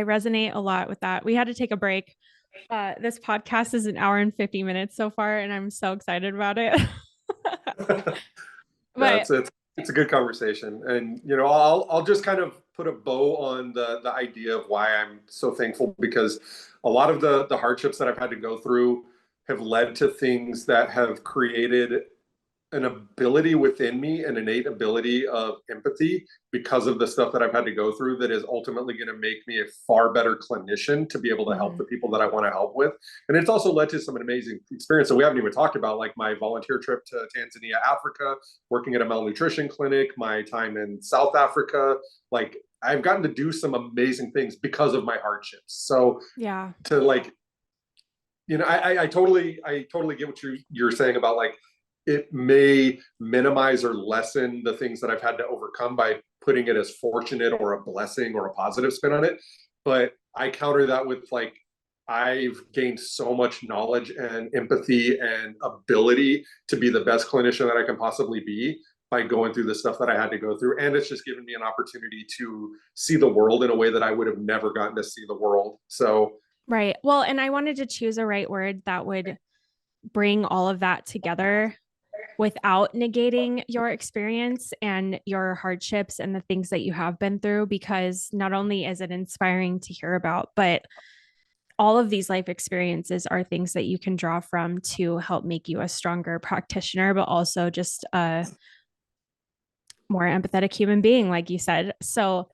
resonate a lot with that. We had to take a break. This podcast is an hour and 50 minutes so far, and I'm so excited about it. Yeah, But it's a good conversation, and I'll just kind of put a bow on the idea of why I'm so thankful, because a lot of the hardships that I've had to go through have led to things that have created an ability within me, an innate ability of empathy, because of the stuff that I've had to go through, that is ultimately going to make me a far better clinician to be able to help mhm. the people that I want to help with. And it's also led to some amazing experience that we haven't even talked about, like my volunteer trip to Tanzania, Africa, working at a malnutrition clinic, my time in South Africa. Like, I've gotten to do some amazing things because of my hardships. So Yeah. to like, I totally get what you're saying about, like, it may minimize or lessen the things that I've had to overcome by putting it as fortunate or a blessing or a positive spin on it. But I counter that with, like, I've gained so much knowledge and empathy and ability to be the best clinician that I can possibly be by going through the stuff that I had to go through. And it's just given me an opportunity to see the world in a way that I would have never gotten to see the world. So, Right. Well, and I wanted to choose a right word that would bring all of that together without negating your experience and your hardships and the things that you have been through, because not only is it inspiring to hear about, but all of these life experiences are things that you can draw from to help make you a stronger practitioner, but also just a more empathetic human being, like you said. So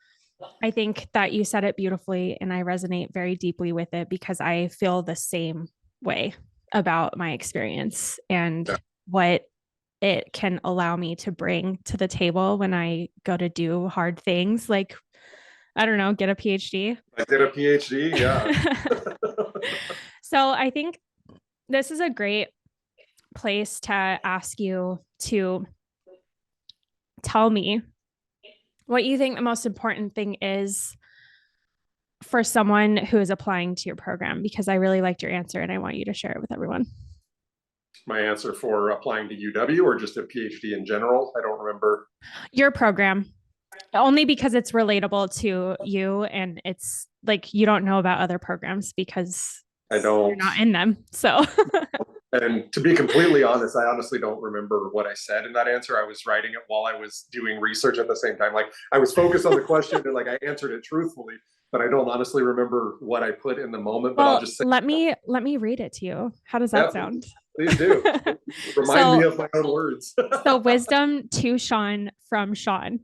I think that you said it beautifully, and I resonate very deeply with it, because I feel the same way about my experience and yeah. what it can allow me to bring to the table when I go to do hard things, like, I don't know, get a PhD. I did a PhD. Yeah. So I think this is a great place to ask you to tell me what you think the most important thing is for someone who is applying to your program, because I really liked your answer and I want you to share it with everyone. My answer for applying to UW, or just a PhD in general? I don't remember. Your program, only because it's relatable to you, and it's like you don't know about other programs because I you're don't. not in them. So And to be completely honest, I honestly don't remember what I said in that answer. I was writing it while I was doing research at the same time. Like, I was focused on the question and, like, I answered it truthfully, but I don't honestly remember what I put in the moment. But I'll well, just say, let me read it to you. How does that yeah, sound? please do. Remind me So of my own words. so wisdom to Shawn from Shawn.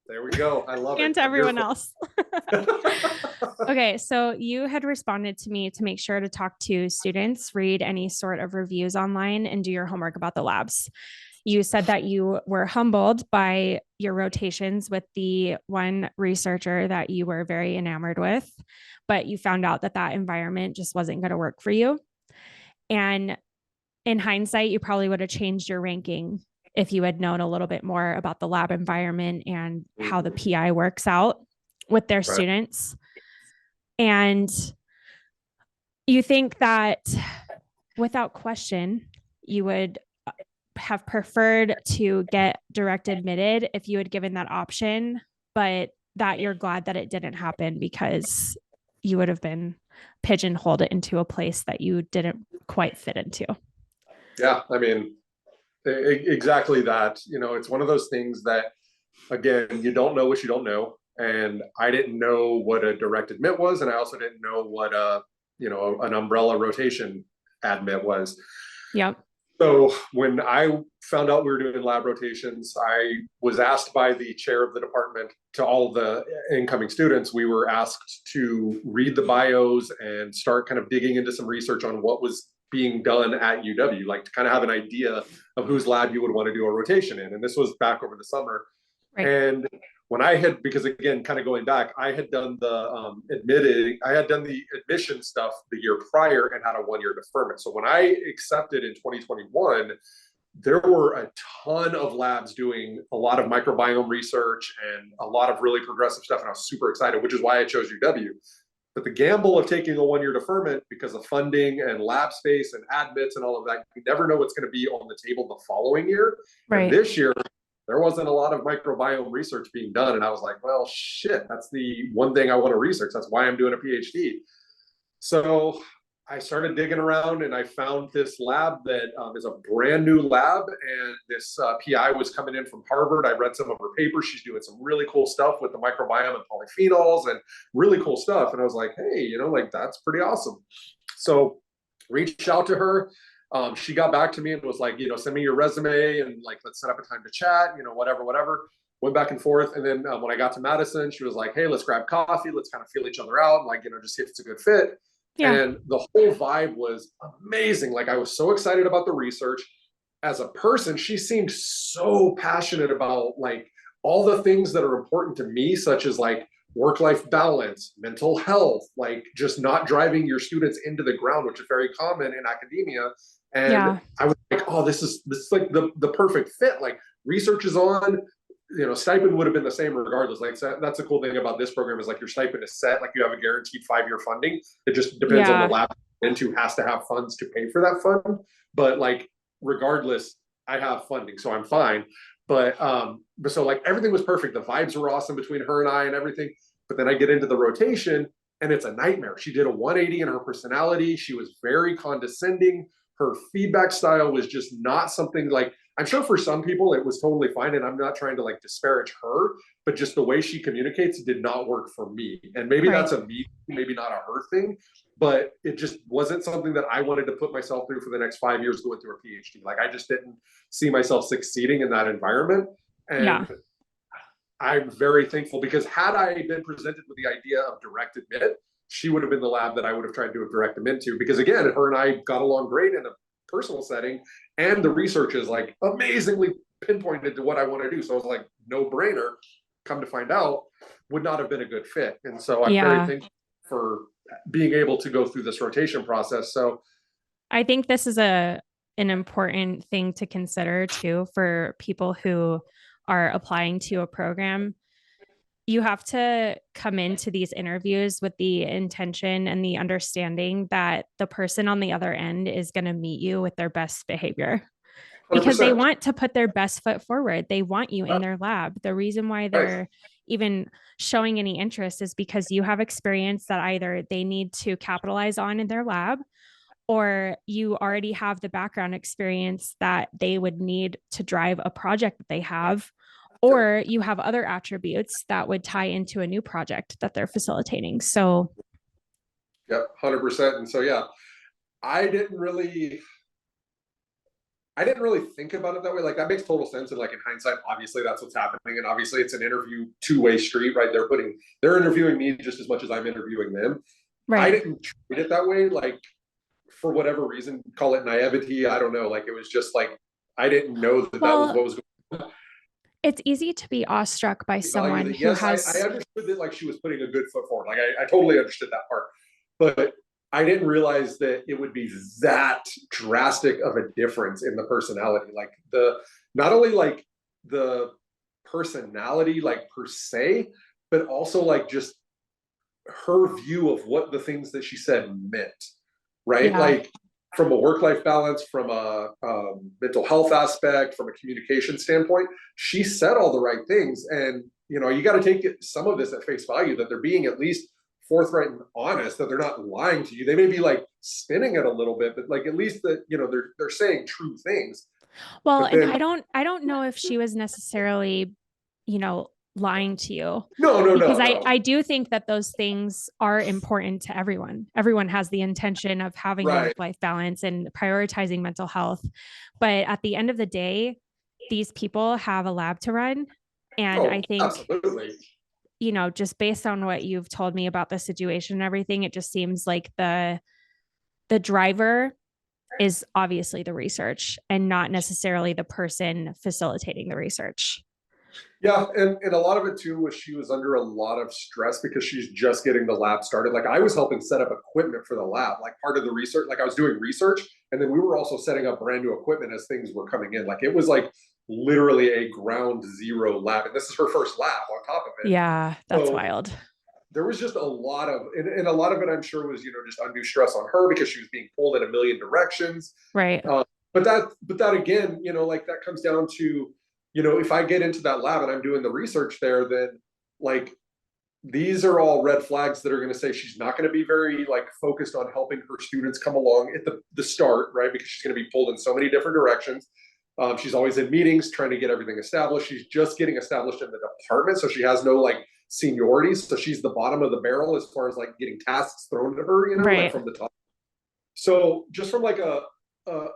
There we go. I love And it. to I'm here everyone else. Okay, so you had responded to me to make sure to talk to students, read any sort of reviews online, and do your homework about the labs. You said that you were humbled by your rotations with the one researcher that you were very enamored with, but you found out that that environment just wasn't going to work for you. And in hindsight, you probably would have changed your ranking if you had known a little bit more about the lab environment and how the PI works out with their Right. students. And you think that without question, you would have preferred to get direct admitted if you had given that option, but that you're glad that it didn't happen, because you would have been pigeonholed into a place that you didn't quite fit into. Yeah, I mean, exactly that. It's one of those things that, again, you don't know what you don't know. And I didn't know what a direct admit was, and I also didn't know what an umbrella rotation admit was. Yep. So when I found out we were doing lab rotations, I was asked by the chair of the department, to all the incoming students, we were asked to read the bios and start kind of digging into some research on what was being done at UW, like to kind of have an idea of whose lab you would want to do a rotation in. And this was back over the summer. Right. And when I had, because again, kind of going back, I had done the admission stuff the year prior and had a 1-year deferment. So when I accepted in 2021, there were a ton of labs doing a lot of microbiome research and a lot of really progressive stuff. And I was super excited, which is why I chose UW. But the gamble of taking a 1-year deferment, because of funding and lab space and admits and all of that, you never know what's going to be on the table the following year. Right. And this year, there wasn't a lot of microbiome research being done. And I was like, well, shit, that's the one thing I want to research. That's why I'm doing a PhD. So I started digging around and I found this lab that is a brand new lab. And this PI was coming in from Harvard. I read some of her papers. She's doing some really cool stuff with the microbiome and polyphenols and really cool stuff. And I was like, hey, like that's pretty awesome. So reached out to her. She got back to me and was like, send me your resume and like, let's set up a time to chat, whatever. Went back and forth. And then when I got to Madison, she was like, hey, let's grab coffee. Let's kind of feel each other out. Like, just see if it's a good fit. Yeah. And the whole vibe was amazing. Like I was so excited about the research. As a person, she seemed so passionate about like all the things that are important to me, such as like work-life balance, mental health, like just not driving your students into the ground, which is very common in academia. And I was like, oh, this is like the perfect fit. Like research is on, stipend would have been the same regardless. Like that's the cool thing about this program is like your stipend is set, like you have a guaranteed 5-year funding. It just depends on the lab into has to have funds to pay for that fund. But like regardless, I have funding, so I'm fine. But so like everything was perfect. The vibes were awesome between her and I and everything. But then I get into the rotation and it's a nightmare. She did a 180 in her personality. She was very condescending. Her feedback style was just not something like, I'm sure for some people it was totally fine. And I'm not trying to like disparage her, but just the way she communicates did not work for me. And maybe that's a me, maybe not a her thing, but it just wasn't something that I wanted to put myself through for the next 5 years going through a PhD. Like I just didn't see myself succeeding in that environment. And I'm very thankful because had I been presented with the idea of direct admit, she would have been the lab that I would have tried to direct them into. Because again, her and I got along great in a personal setting, and the research is like amazingly pinpointed to what I want to do. So I was like, no brainer. Come to find out, would not have been a good fit. And so I'm very thankful for being able to go through this rotation process. So I think this is an important thing to consider too for people who are applying to a program. You have to come into these interviews with the intention and the understanding that the person on the other end is going to meet you with their best behavior because 100%. They want to put their best foot forward. They want you in their lab. The reason why they're even showing any interest is because you have experience that either they need to capitalize on in their lab, or you already have the background experience that they would need to drive a project that they have, or you have other attributes that would tie into a new project that they're facilitating. So, yeah, 100%. And so, yeah, I didn't really think about it that way. Like that makes total sense. And like in hindsight, obviously that's what's happening. And obviously it's an interview two-way street, right? They're interviewing me just as much as I'm interviewing them. Right. I didn't treat it that way. Like for whatever reason, call it naivety. I don't know. Like it was just like, I didn't know that that was what was going on. It's easy to be awestruck by someone who has. I understood that like she was putting a good foot forward. Like I totally understood that part, but I didn't realize that it would be that drastic of a difference in the personality. Like not only like the personality, like per se, but also like just her view of what the things that she said meant, right? Yeah. Like from a work-life balance, from a mental health aspect, from a communication standpoint, she said all the right things. And, you got to take some of this at face value, that they're being at least forthright and honest, that they're not lying to you. They may be like spinning it a little bit, but like at least that, they're saying true things. Well, then, and I don't know if she was necessarily, lying to you. No. I do think that those things are important to everyone. Everyone has the intention of having a work-life balance and prioritizing mental health. But at the end of the day, these people have a lab to run. And I think, absolutely. Just based on what you've told me about the situation and everything, it just seems like the driver is obviously the research and not necessarily the person facilitating the research. Yeah, and a lot of it too was she was under a lot of stress because she's just getting the lab started. Like I was helping set up equipment for the lab, like part of the research, like I was doing research, and then we were also setting up brand new equipment as things were coming in. Like it was like literally a ground zero lab, and this is her first lab on top of it. Yeah, that's wild. There was just a lot of, and a lot of it I'm sure was, just undue stress on her because she was being pulled in a million directions. Right. But that again, like that comes down to if I get into that lab and I'm doing the research there, then like these are all red flags that are going to say she's not going to be very like focused on helping her students come along at the start, right? Because she's going to be pulled in so many different directions. She's always in meetings trying to get everything established. She's just getting established in the department, so she has no like seniority. So she's the bottom of the barrel as far as like getting tasks thrown to her, like Right. from the top. So just from like a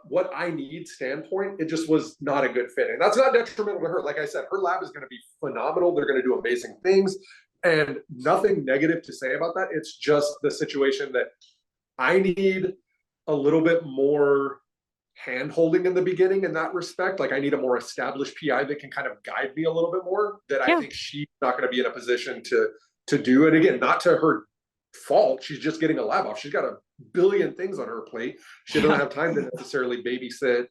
what I need standpoint, it just was not a good fit. And that's not detrimental to her. Like I said, her lab is going to be phenomenal. They're going to do amazing things and nothing negative to say about that. It's just the situation that I need a little bit more hand holding in the beginning in that respect. Like I need a more established PI that can kind of guide me a little bit more, that I Yeah. think she's not going to be in a position to do. And again, not to her fault. She's just getting a lab off. She's got a billion things on her plate. She doesn't have time to necessarily babysit,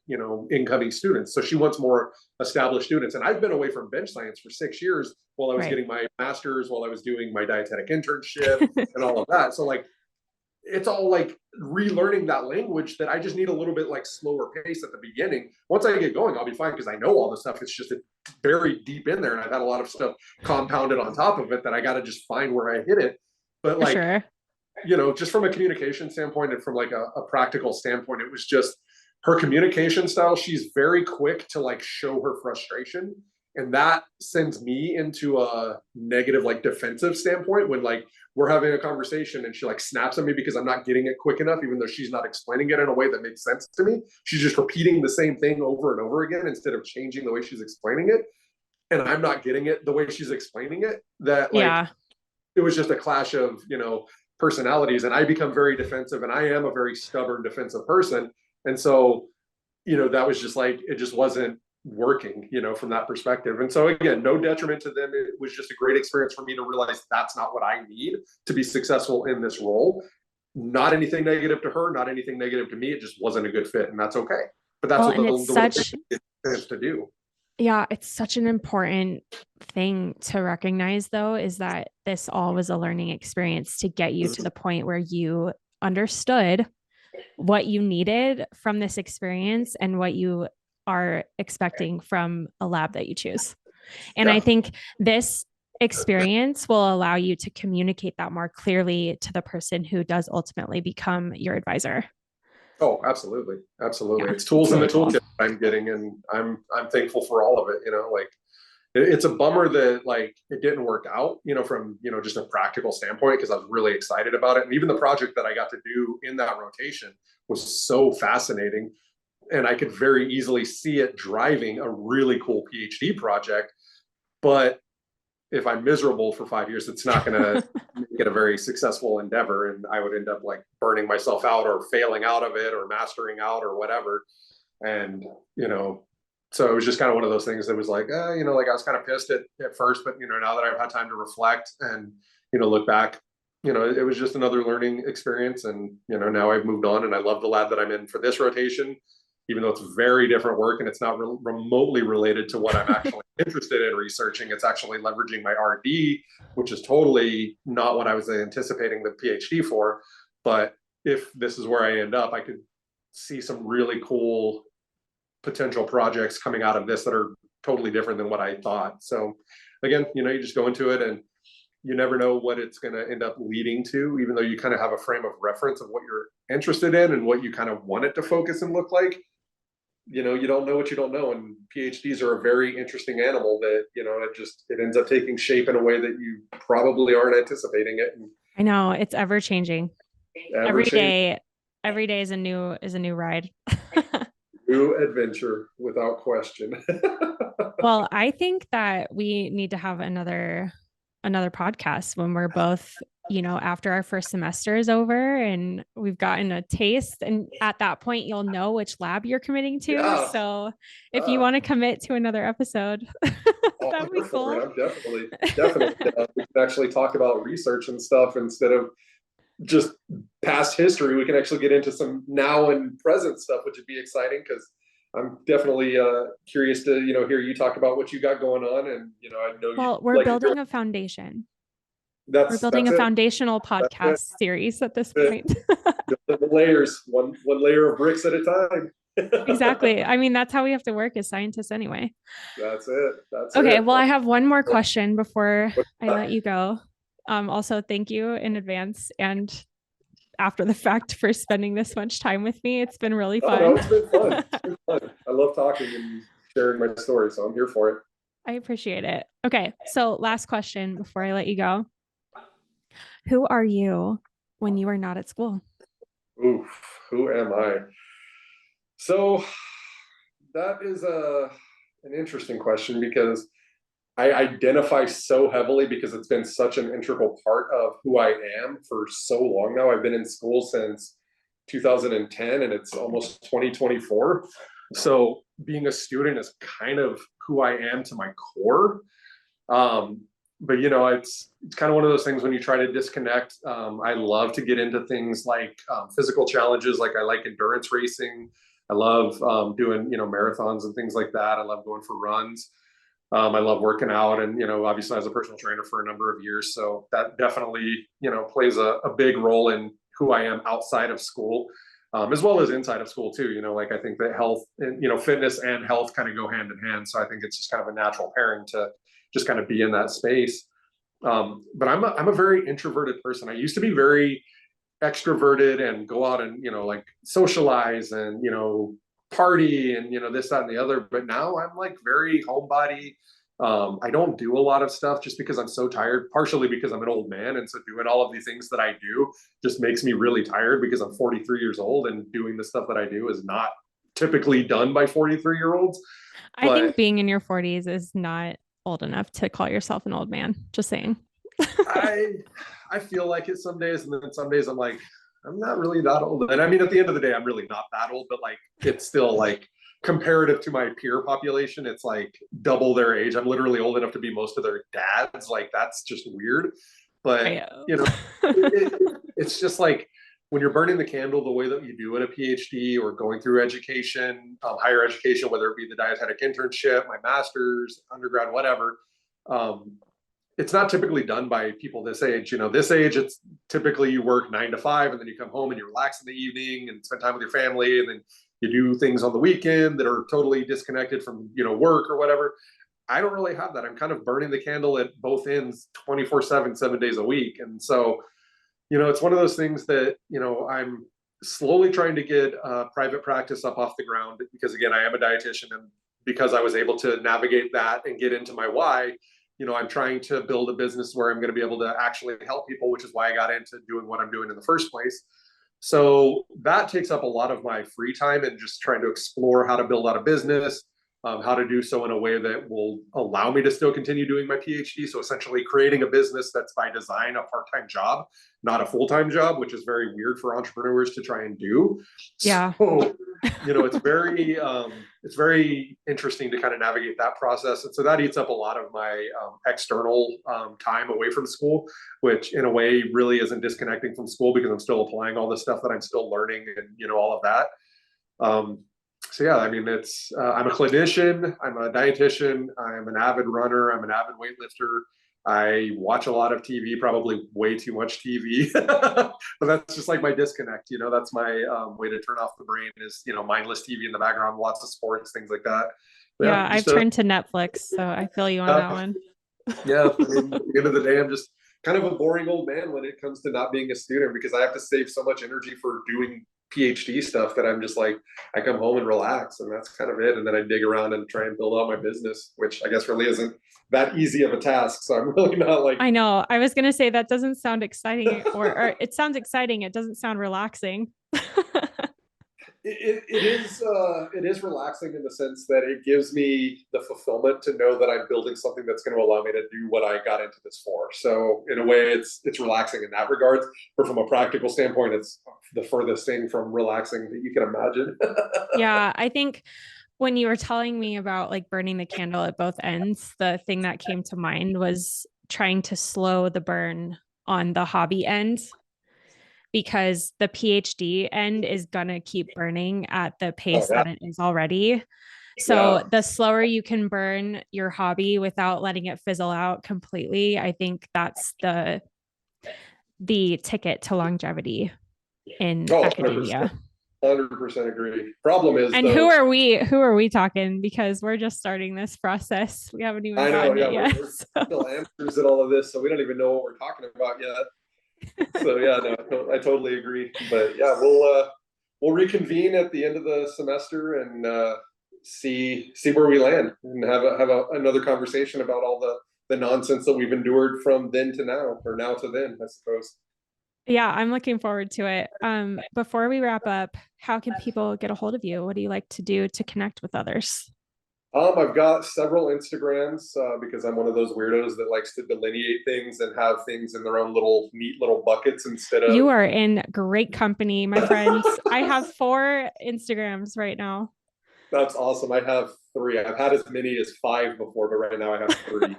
incoming students. So she wants more established students. And I've been away from bench science for 6 years while I was getting my master's, while I was doing my dietetic internship and all of that. So like, it's all like relearning that language that I just need a little bit like slower pace at the beginning. Once I get going, I'll be fine because I know all the stuff. It's just buried deep in there. And I've had a lot of stuff compounded on top of it that I got to just find where I hit it. But like, sure. Just from a communication standpoint and from like a practical standpoint, it was just her communication style. She's very quick to like show her frustration. And that sends me into a negative, like defensive standpoint when like we're having a conversation and she like snaps at me because I'm not getting it quick enough, even though she's not explaining it in a way that makes sense to me. She's just repeating the same thing over and over again instead of changing the way she's explaining it. And I'm not getting it the way she's explaining it. That like, it was just a clash of, personalities, and I become very defensive, and I am a very stubborn defensive person. And so, that was just like, it just wasn't working, from that perspective. And so again, no detriment to them. It was just a great experience for me to realize that's not what I need to be successful in this role. Not anything negative to her, not anything negative to me. It just wasn't a good fit, and that's okay. But that's what the is to do. Yeah, it's such an important thing to recognize, though, is that this all was a learning experience to get you to the point where you understood what you needed from this experience and what you are expecting from a lab that you choose. And I think this experience will allow you to communicate that more clearly to the person who does ultimately become your advisor. Oh, absolutely. Absolutely. Yeah, it's tools in the toolkit I'm getting, and I'm thankful for all of it. Like it's a bummer that like it didn't work out, from, just a practical standpoint, because I was really excited about it. And even the project that I got to do in that rotation was so fascinating. And I could very easily see it driving a really cool PhD project. But if I'm miserable for 5 years, it's not going to make it a very successful endeavor. And I would end up like burning myself out or failing out of it or mastering out or whatever. And, so it was just kind of one of those things that was like, like I was kind of pissed at first, but, now that I've had time to reflect and, look back, it was just another learning experience. And, now I've moved on, and I love the lab that I'm in for this rotation, even though it's very different work and it's not remotely related to what I'm actually interested in researching. It's actually leveraging my RD, which is totally not what I was anticipating the PhD for. But if this is where I end up, I could see some really cool potential projects coming out of this that are totally different than what I thought. So again, you just go into it and you never know what it's going to end up leading to, even though you kind of have a frame of reference of what you're interested in and what you kind of want it to focus and look like. You don't know what you don't know. And PhDs are a very interesting animal that, it ends up taking shape in a way that you probably aren't anticipating it. And I know it's ever changing. Every day is a new ride. New adventure without question. Well, I think that we need to have another podcast when we're both, after our first semester is over and we've gotten a taste, and at that point you'll know which lab you're committing to. Yeah. So if you want to commit to another episode, that'd be cool. I'm definitely we can actually talk about research and stuff instead of just past history. We can actually get into some now and present stuff, which would be exciting, because I'm definitely curious to, hear you talk about what you got going on. And, I know well, we're building a foundation. We're building a foundational podcast series at this point. The layers, one layer of bricks at a time. Exactly. I mean, that's how we have to work as scientists anyway. That's it. That's Okay, it. well, I have one more question before I Uh, let you go. Also, thank you in advance and after the fact for spending this much time with me. It's been really Oh no, fun. it's been fun. It's been fun. I love talking and sharing my story, so I'm here for it. I appreciate it. Okay, so last question before I let you go. Who are you when you are not at school? Oof, who am I? So that is a an interesting question because I identify so heavily because it's been such an integral part of who I am for so long now. I've been in school since 2010 and it's almost 2024. So being a student is kind of who I am to my core. Um, but it's kind of one of those things when you try to disconnect. I love to get into things like physical challenges, like I like endurance racing. I love doing marathons and things like that. I love going for runs. I love working out, and obviously as a personal trainer for a number of years, so that definitely plays a big role in who I am outside of school, as well as inside of school too. Like I think that health and fitness and health kind of go hand in hand. So I think it's just kind of a natural pairing to just kind of be in that space. But I'm a very introverted person. I used to be very extroverted and go out and like socialize and party and this that and the other, but now I'm like very homebody. I don't do a lot of stuff just because I'm so tired, partially because I'm an old man, and so doing all of these things that I do just makes me really tired because I'm 43 years old, and doing the stuff that I do is not typically done by 43-year-olds. I think But being in your 40s is not old enough to call yourself an old man. Just saying. I I feel like it some days, and then some days I'm like, I'm not really that old. And I mean, at the end of the day, I'm really not that old, but like, it's still like comparative to my peer population, it's like double their age. I'm literally old enough to be most of their dads. Like, that's just weird. But Right. it's just like when you're burning the candle the way that you do in a PhD or going through education, higher education, whether it be the dietetic internship, my master's, undergrad, whatever. Um, it's not typically done by people this age. This age, it's typically you work 9 to 5 and then you come home and you relax in the evening and spend time with your family. And then you do things on the weekend that are totally disconnected from, work or whatever. I don't really have that. I'm kind of burning the candle at both ends 24/7, 7 days a week. And so, it's one of those things that, I'm slowly trying to get private practice up off the ground because, again, I am a dietitian, and because I was able to navigate that and get into my why, I'm trying to build a business where I'm going to be able to actually help people, which is why I got into doing what I'm doing in the first place. So that takes up a lot of my free time and just trying to explore how to build out a business, how to do so in a way that will allow me to still continue doing my PhD. So essentially creating a business that's by design a part-time job, not a full-time job, which is very weird for entrepreneurs to try and do. Yeah. So, it's very interesting to kind of navigate that process. And so that eats up a lot of my external time away from school, which in a way really isn't disconnecting from school because I'm still applying all the stuff that I'm still learning and, all of that. Um, so yeah, I mean, I'm a clinician, I'm a dietitian, I'm an avid runner, I'm an avid weightlifter. I watch a lot of TV, probably way too much TV, but that's just like my disconnect. That's my way to turn off the brain is mindless TV in the background, lots of sports, things like that. But yeah, Yeah, I've just turned to Netflix, so I feel you on that one. yeah. I mean, at the end of the day, I'm just kind of a boring old man when it comes to not being a student because I have to save so much energy for doing PhD stuff that I'm just like, I come home and relax, and that's kind of it. And then I dig around and try and build out my business, which I guess really isn't that easy of a task. So I'm really not like, I know. I was going to say that doesn't sound exciting, or it sounds exciting. It doesn't sound relaxing. it is relaxing in the sense that it gives me the fulfillment to know that I'm building something that's going to allow me to do what I got into this for. So in a way, it's relaxing in that regard. But from a practical standpoint, it's the furthest thing from relaxing that you can imagine. Yeah, I think when you were telling me about like burning the candle at both ends, the thing that came to mind was trying to slow the burn on the hobby end because the PhD end is going to keep burning at the Oh pace yeah, that it is already. So yeah. the slower you can burn your hobby without letting it fizzle out completely, I think that's the ticket to longevity in Oh, 100%. academia. 100% agree. Problem is, And though, who are we talking? Because we're just starting this process. We haven't even I know, gotten yeah, it yet. we're still amateurs in all of this, so we don't even know what we're talking about yet. So yeah, no, I totally agree. But yeah, we'll reconvene at the end of the semester and see where we land and have another conversation about all the nonsense that we've endured from then to now, or now to then, I suppose. Yeah, I'm looking forward to it. Before we wrap up, how can people get a hold of you? What do you like to do to connect with others? I've got several Instagrams because I'm one of those weirdos that likes to delineate things and have things in their own little neat little buckets instead of. You are in great company, my friends. I have 4 Instagrams right now. That's awesome. I have 3. I've had as many as 5 before, but right now I have 3.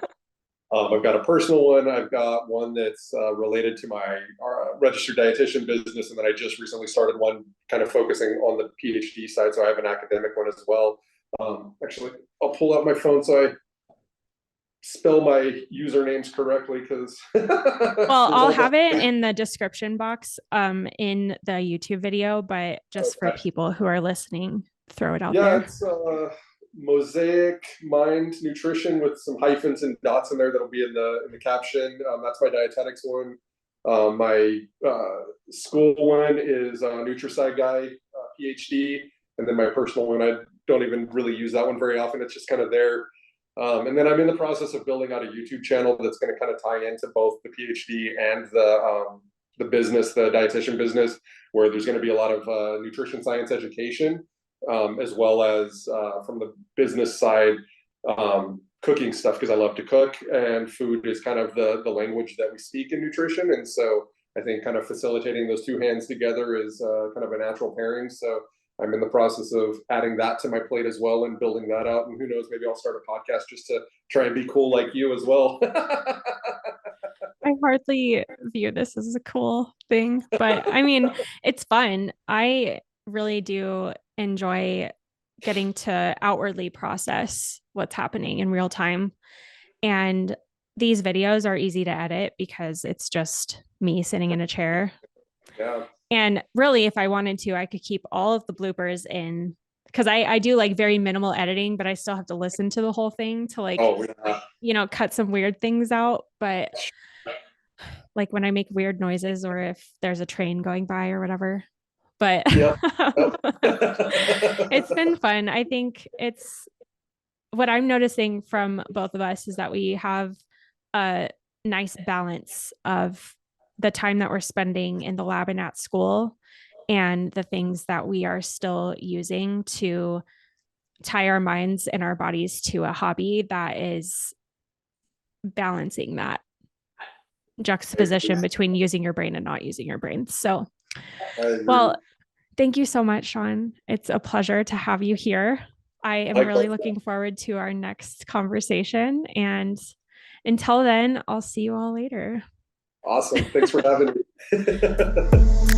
I've got a personal one. I've got one that's related to my registered dietitian business, and then I just recently started one kind of focusing on the PhD side. So I have an academic one as well. Actually, I'll pull out my phone so I spell my usernames correctly because. Well, I'll have it in the description box in the YouTube video, but just for people who are listening, throw it out there. It's Mosaic Mind Nutrition with some hyphens and dots in there that'll be in the caption. That's my dietetics one. My school one is NutriSci Guy PhD, and then my personal one, I don't even really use that one very often. It's just kind of there. And then I'm in the process of building out a YouTube channel that's going to kind of tie into both the PhD and the business, the dietitian business, where there's going to be a lot of nutrition science education, as well as from the business side, cooking stuff, because I love to cook, and food is kind of the language that we speak in nutrition. And so I think kind of facilitating those two hands together is kind of a natural pairing. So I'm in the process of adding that to my plate as well and building that out. And who knows, maybe I'll start a podcast just to try and be cool like you as well. I hardly view this as a cool thing, but I mean, it's fun. I really do enjoy getting to outwardly process what's happening in real time. And these videos are easy to edit because it's just me sitting in a chair. Yeah. And really, if I wanted to, I could keep all of the bloopers in because I do like very minimal editing, but I still have to listen to the whole thing to like, cut some weird things out. But like when I make weird noises or if there's a train going by or whatever. But Yep. It's been fun. I think it's what I'm noticing from both of us is that we have a nice balance of the time that we're spending in the lab and at school and the things that we are still using to tie our minds and our bodies to a hobby that is balancing that juxtaposition between using your brain and not using your brain. So, well, thank you so much, Shawn. It's a pleasure to have you here. I am really looking forward to our next conversation. And until then, I'll see you all later. Awesome. Thanks for having me.